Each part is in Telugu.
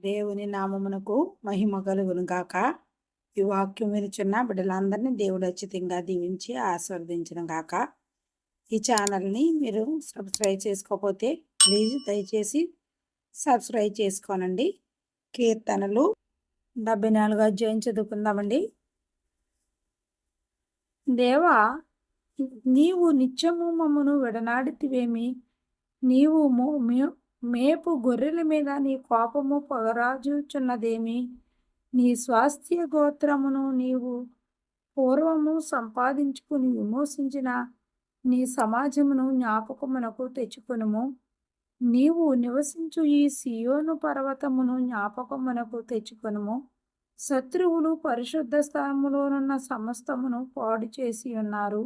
దేవుని నామమునకు మహిమ కలుగును గాక. ఈ వాక్యం వినుచున్న బిడ్డలందరినీ దేవుడు ఉచితంగా దీవించి ఆశీర్వదించును గాక. ఈ ఛానల్ని మీరు సబ్స్క్రైబ్ చేసుకోకపోతే ప్లీజ్ దయచేసి సబ్స్క్రైబ్ చేసుకోనండి. కీర్తనలు 74 అధ్యాయం చదువుకుందామండి. దేవా, నీవు నిత్యము మమ్మను విడనాడితివేమి? నీవు మేపు గొర్రెల మీద నీ కోపము పగరాజుచున్నదేమి? నీ స్వాస్థ్య గోత్రమును నీవు పూర్వము సంపాదించుకుని విమోచించిన నీ సమాజమును జ్ఞాపకమునకు తెచ్చుకొనుము. నీవు నివసించు ఈ సియోను పర్వతమును జ్ఞాపకమునకు తెచ్చుకొనుము. శత్రువులు పరిశుద్ధ స్థలములోనున్న సమస్తమును పాడు చేసి ఉన్నారు.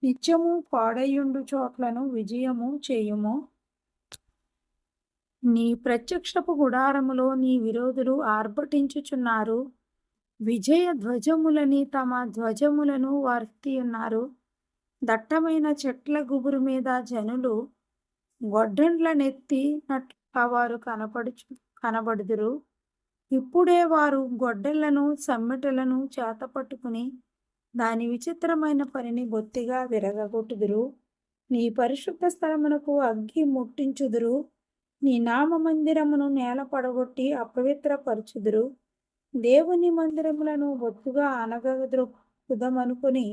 నిత్యము పాడయుండు చోట్లను విజయము చేయుము. నీ ప్రత్యక్షపు గుడారములో నీ విరోధులు ఆర్భటించుచున్నారు. విజయ ధ్వజములని తమ ధ్వజములను వార్తి ఉన్నారు. దట్టమైన చెట్ల గుబురు మీద జనులు గొడ్డెండ్లనెత్తినట్లుగా వారు కనబడుదురు. ఇప్పుడే వారు గొడ్డెళ్లను సమ్మెటలను చేతపట్టుకుని దాని విచిత్రమైన పనిని బొత్తిగా విరగగొట్టుదురు. నీ పరిశుద్ధ స్థలమునకు అగ్గి ముట్టించుదురు. నీ నామ మందిరమును నేల పడగొట్టి అపవిత్రపరచుదురు. దేవుని మందిరములను బొత్తుగా అనగద్రొక్కుదమనుకుని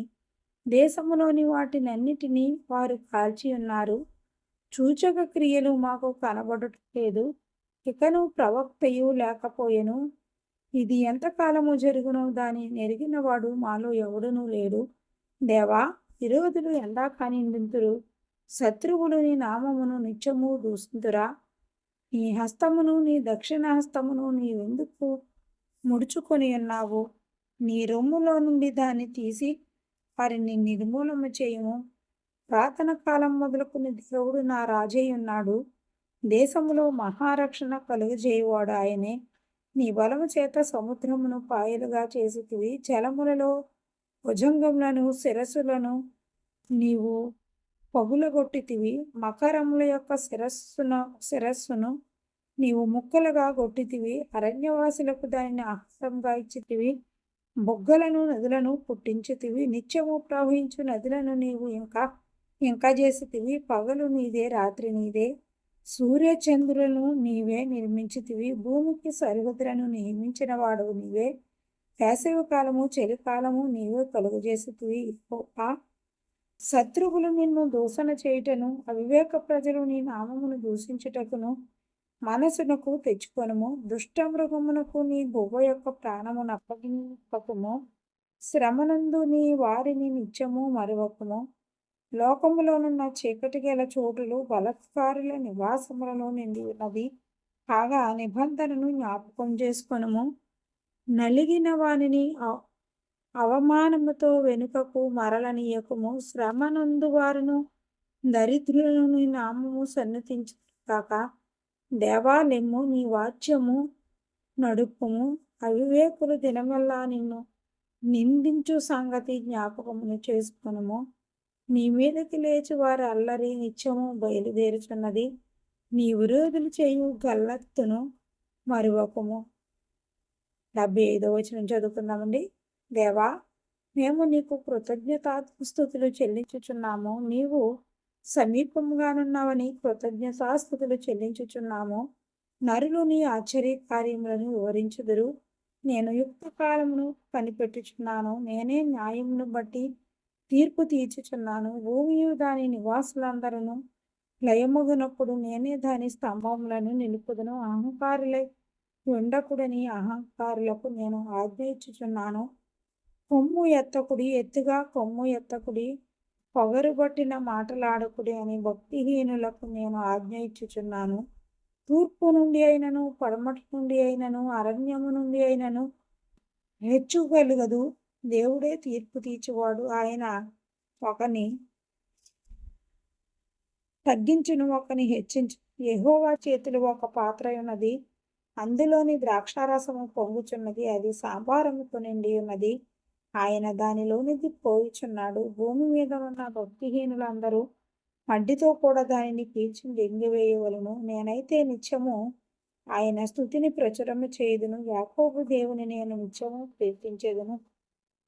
దేశములోని వాటినన్నిటినీ వారు కాల్చి ఉన్నారు. సూచక క్రియలు మాకు కనబడట్లేదు. ఇకను ప్రవక్తయు లేకపోయెను. ఇది ఎంతకాలము జరుగునో దాని నెరిగినవాడు మాలో ఎవడునూ లేడు. దేవా, విరోధులు ఎందాక నిందింతురు? శత్రువులు నీ నామమును నిత్యము దూషింతురా? నీ హస్తమును నీ దక్షిణ హస్తమును నీవెందుకు ముడుచుకొని ఉన్నావు? నీ రొమ్ములో నుండి దాన్ని తీసి వారిని నిర్మూలన చేయము. ప్రార్థన కాలం మొదలుకుని దేవుడు నా రాజై ఉన్నాడు. దేశములో మహారక్షణ కలుగజేయువాడు ఆయనే. నీ బలము చేత సముద్రమును పాయలుగా చేసితివి. జలములలో భుజంగములను శిరస్సులను నీవు పగులగొట్టితివి. మకరముల యొక్క శిరస్సును నీవు ముక్కలుగా కొట్టితివి. అరణ్యవాసులకు దానిని ఆహారంగా ఇచ్చితివి. బొగ్గలను నదులను పుట్టించితివి. నిత్యము ప్రవహించు నదులను నీవు ఇంకా చేసితివి. పగలు నీదే, రాత్రి నీదే. సూర్యచంద్రులను నీవే నిర్మించితివి. భూమికి సరిహద్దులను నియమించిన వాడవు నీవే. వేసవి కాలము చలికాలము నీవే కలుగజేసితివి. శత్రువులు నిన్ను దూషణ చేయుటను అవివేక ప్రజలు నీ నామమును దూషించుటకును మనసునకు తెచ్చుకొనుము. దుష్ట మృగమునకు నీ గువ్వ యొక్క ప్రాణమును అప్పగింపకము. శ్రమనందు నీ వారిని నిత్యము మరువకము. లోకములోనున్న చీకటి గల చోటులు బలత్కారుల నివాసములను నిండి ఉన్నది. కాగా నిబంధనను జ్ఞాపకం చేసుకొనుము. నలిగిన వానిని అవమానముతో వెనుకకు మరలనీయకము. శ్రమనందు వారును దరిద్రులను నీ నామము సన్నతించుగాక. దేవా, లెమ్ము, నీ వాచ్యము నడుపుము. అవివేకులు దినమెల్లా నిన్ను నిందించు సంగతి జ్ఞాపకమును చేసుకొనుము. నీ మీదకి లేచి వారి అల్లరి నిత్యము బయలుదేరుచున్నది. నీ విరోధులు చేయు గల్లత్తును మరువకము. 75వ వచనం చదువుకుందామండి. దేవా, మేము నీకు కృతజ్ఞతాస్తుతులు చెల్లించుచున్నాము. నీవు సమీపంగానున్నావని కృతజ్ఞతాస్తుతులు చెల్లించుచున్నాము. నరులు నీ ఆశ్చర్య కార్యములను వివరించుదురు. నేను యుక్త కాలమును కనిపెట్టుచున్నాను. నేనే న్యాయమును బట్టి తీర్పు తీర్చుచున్నాను. భూమియు దాని నివాసులందరూ లయమగునప్పుడు నేనే దాని స్తంభములను నిలుపుదును. అహంకారులై ఉండకుడని అహంకారులకు నేను ఆజ్ఞ ఇచ్చుచున్నాను. కొమ్ము ఎత్తకుడి, ఎత్తుగా కొమ్ము ఎత్తకుడి, పొగరుబట్టిన మాటలాడకుడి అని భక్తిహీనులకు నేను ఆజ్ఞ ఇచ్చుచున్నాను. తూర్పు నుండి అయినను పడమటి నుండి అయినను అరణ్యము నుండి అయినను హెచ్చుగలుగదు. దేవుడే తీర్పు తీర్చువాడు. ఆయన ఒకని తగ్గించును, ఒకని హెచ్చించు. యెహోవా చేతిలో ఒక పాత్ర ఉన్నది. అందులోని ద్రాక్షారసము పొంగుచున్నది. అది సాంబారముతో నిండి ఉన్నది. ఆయన దానిలోనిది పోయిచున్నాడు. భూమి మీద ఉన్న భక్తిహీనులందరూ మడ్డితో కూడా దానిని పీల్చి దెంగివేయవలను. నేనైతే నిత్యము ఆయన స్తుతిని ప్రచురము చేయుదును. యాకోబు దేవుని నేను నిత్యము కీర్తించెదను.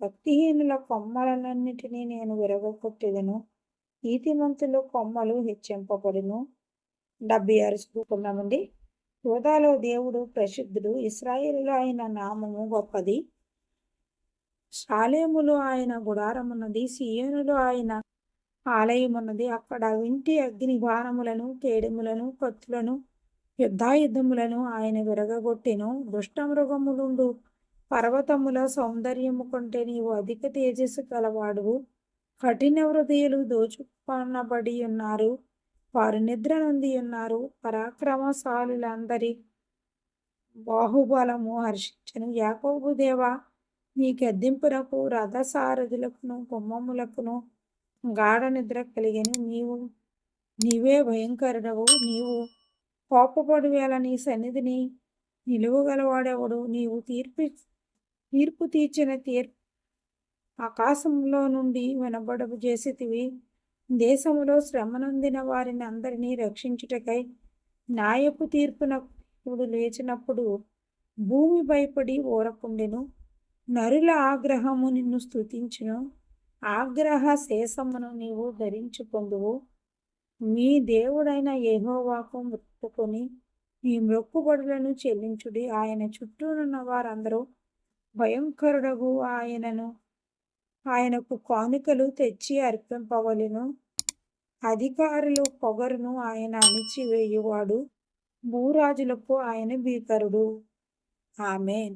భక్తిహీనుల కొమ్మలన్నిటినీ నేను విరగొట్టెదను. నీతిమంతుల కొమ్మలు హెచ్చింపబడును. 76 చదువుకున్నామండి. యోదాలో దేవుడు ప్రసిద్ధుడు, ఇశ్రాయేలులో ఆయన నామము గొప్పది. షాలేములో ఆయన గుడారమున్నది, సీయోనులో ఆయన ఆలయమున్నది. అక్కడ వింటి అగ్ని బాణములను, కేడెములను, కత్తులను, యుద్ధాయుధములను ఆయన విరగగొట్టెను. దుష్టమృగములుండు పర్వతముల సౌందర్యము కంటే నీవు అధిక తేజస్సు గలవాడువు. కఠిన హృదయులు దోచుకొనబడి ఉన్నారు, వారు నిద్ర నొంది ఉన్నారు. పరాక్రమశాలులందరి బాహుబలము హర్షించెను. యాకోబు దేవా, నీ గద్దింపునకు రథసారథులకును గుమ్మములకును గాఢ నిద్ర కలిగెను. నీవే భయంకరుడవు. నీవు కోపపడు వేళ నీ సన్నిధిని నిలువగలవాడెవడు? నీవు తీర్పు తీర్చిన తీర్పు ఆకాశంలో నుండి వినబడవు చేసితివి. దేశములో శ్రమనొందిన వారిని అందరినీ రక్షించుటకై న్యాయపు తీర్పునకు దేవుడు లేచినప్పుడు భూమి భయపడి ఊరకుండెను. నరుల ఆగ్రహము నిన్ను స్తుతించును. ఆగ్రహ శేషమును నీవు ధరించుకొందువు. మీ దేవుడైన యెహోవాకు మొక్కుకొని మీ మొక్కుబడులను చెల్లించుడి. ఆయన చుట్టూనున్న వారందరూ భయంకరుడగు ఆయనకు కానుకలు తెచ్చి అర్పింపవలెను. అధికారులు పొగరును ఆయన అణిచివేయువాడు. భూరాజులకు ఆయన భీకరుడు. ఆమేన్.